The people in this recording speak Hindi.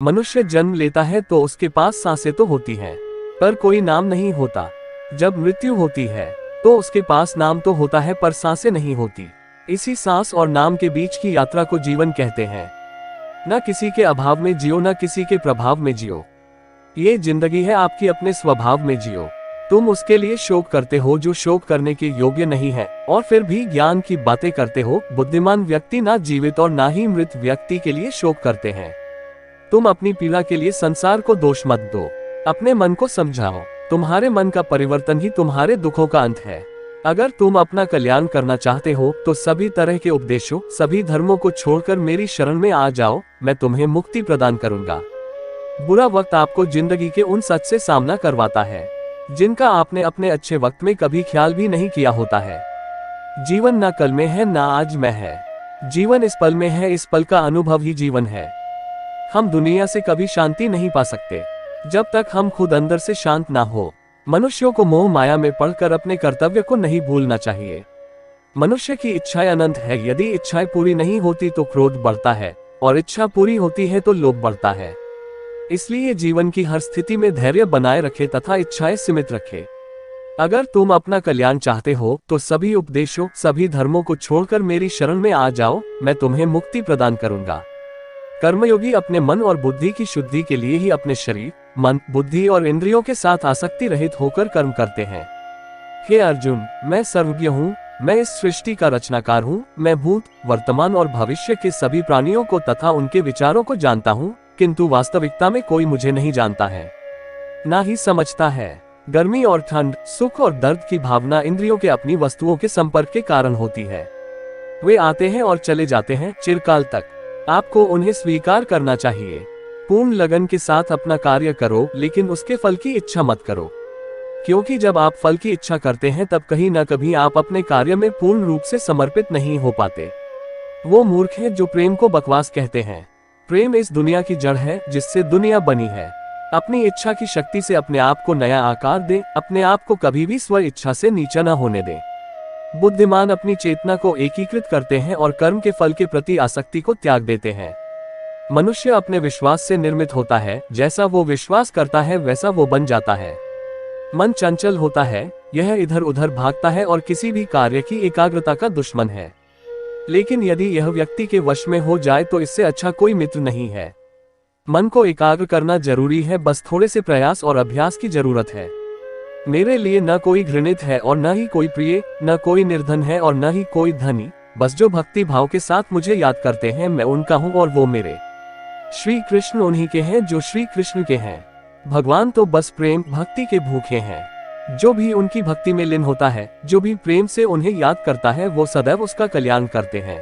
मनुष्य जन्म लेता है तो उसके पास सांसें तो होती हैं, पर कोई नाम नहीं होता। जब मृत्यु होती है तो उसके पास नाम तो होता है पर सांसें नहीं होती। इसी सांस और नाम के बीच की यात्रा को जीवन कहते हैं। न किसी के अभाव में जियो, न किसी के प्रभाव में जियो। ये जिंदगी है आपकी, अपने स्वभाव में जियो। तुम उसके लिए शोक करते हो जो शोक करने के योग्य नहीं है, और फिर भी ज्ञान की बातें करते हो। बुद्धिमान व्यक्ति ना जीवित और ना ही मृत व्यक्ति के लिए शोक करते हैं। तुम अपनी पीड़ा के लिए संसार को दोष मत दो, अपने मन को समझाओ। तुम्हारे मन का परिवर्तन ही तुम्हारे दुखों का अंत है। अगर तुम अपना कल्याण करना चाहते हो तो सभी तरह के उपदेशों, सभी धर्मों को छोड़कर मेरी शरण में आ जाओ, मैं तुम्हें मुक्ति प्रदान करूंगा। बुरा वक्त आपको जिंदगी के उन सच से सामना करवाता है जिनका आपने अपने अच्छे वक्त में कभी ख्याल भी नहीं किया होता है। जीवन ना कल में है ना आज में है, जीवन इस पल में है, इस पल का अनुभव ही जीवन है। हम दुनिया से कभी शांति नहीं पा सकते जब तक हम खुद अंदर से शांत ना हो। मनुष्यों को मोह माया में पड़कर अपने कर्तव्य को नहीं भूलना चाहिए। मनुष्य की इच्छाएं अनंत है, यदि इच्छाएं पूरी नहीं होती तो क्रोध बढ़ता है, और इच्छा पूरी होती है तो लोभ बढ़ता है। इसलिए जीवन की हर स्थिति में धैर्य बनाए रखे तथा इच्छाएं सीमित रखे। अगर तुम अपना कल्याण चाहते हो तो सभी उपदेशों, सभी धर्मों को छोड़कर मेरी शरण में आ जाओ, मैं तुम्हें मुक्ति प्रदान करूंगा। कर्मयोगी अपने मन और बुद्धि की शुद्धि के लिए ही अपने शरीर, मन, बुद्धि और इंद्रियों के साथ आसक्ति रहित होकर कर्म करते हैं। हे अर्जुन, मैं सर्वज्ञ हूँ, मैं इस सृष्टि का रचनाकार हूँ। मैं भूत, वर्तमान और भविष्य के सभी प्राणियों को तथा उनके विचारों को जानता हूँ, किंतु वास्तविकता में कोई मुझे नहीं जानता है, ना ही समझता है। गर्मी और ठंड, सुख और दर्द की भावना इंद्रियों के अपनी वस्तुओं के संपर्क के कारण होती है। वे आते हैं और चले जाते हैं चिरकाल तक। आपको उन्हें स्वीकार करना चाहिए। पूर्ण लगन के साथ अपना कार्य करो, लेकिन उसके फल की इच्छा मत करो, क्योंकि जब आप फल की इच्छा करते हैं तब कहीं न कहीं आप अपने कार्य में पूर्ण रूप से समर्पित नहीं हो पाते। वो मूर्ख हैं जो प्रेम को बकवास कहते हैं। प्रेम इस दुनिया की जड़ है जिससे दुनिया बनी है। अपनी इच्छा की शक्ति से अपने आप को नया आकार दे, अपने आप को कभी भी स्व इच्छा से नीचा न होने दे। बुद्धिमान अपनी चेतना को एकीकृत करते हैं और कर्म के फल के प्रति आसक्ति को त्याग देते हैं। मनुष्य अपने विश्वास से निर्मित होता है, जैसा वो विश्वास करता है वैसा वो बन जाता है। मन चंचल होता है, यह इधर उधर भागता है और किसी भी कार्य की एकाग्रता का दुश्मन है। लेकिन यदि यह व्यक्ति के वश में हो जाए तो इससे अच्छा कोई मित्र नहीं है। मन को एकाग्र करना जरूरी है, बस थोड़े से प्रयास और अभ्यास की जरूरत है। मेरे लिए न कोई घृणित है और न ही कोई प्रिय, न कोई निर्धन है और न ही कोई धनी। बस जो भक्ति भाव के साथ मुझे याद करते हैं, मैं उनका हूँ और वो मेरे। श्री कृष्ण उन्हीं के हैं जो श्री कृष्ण के हैं। भगवान तो बस प्रेम भक्ति के भूखे हैं। जो भी उनकी भक्ति में लीन होता है, जो भी प्रेम से उन्हें याद करता है, वो सदैव उसका कल्याण करते हैं।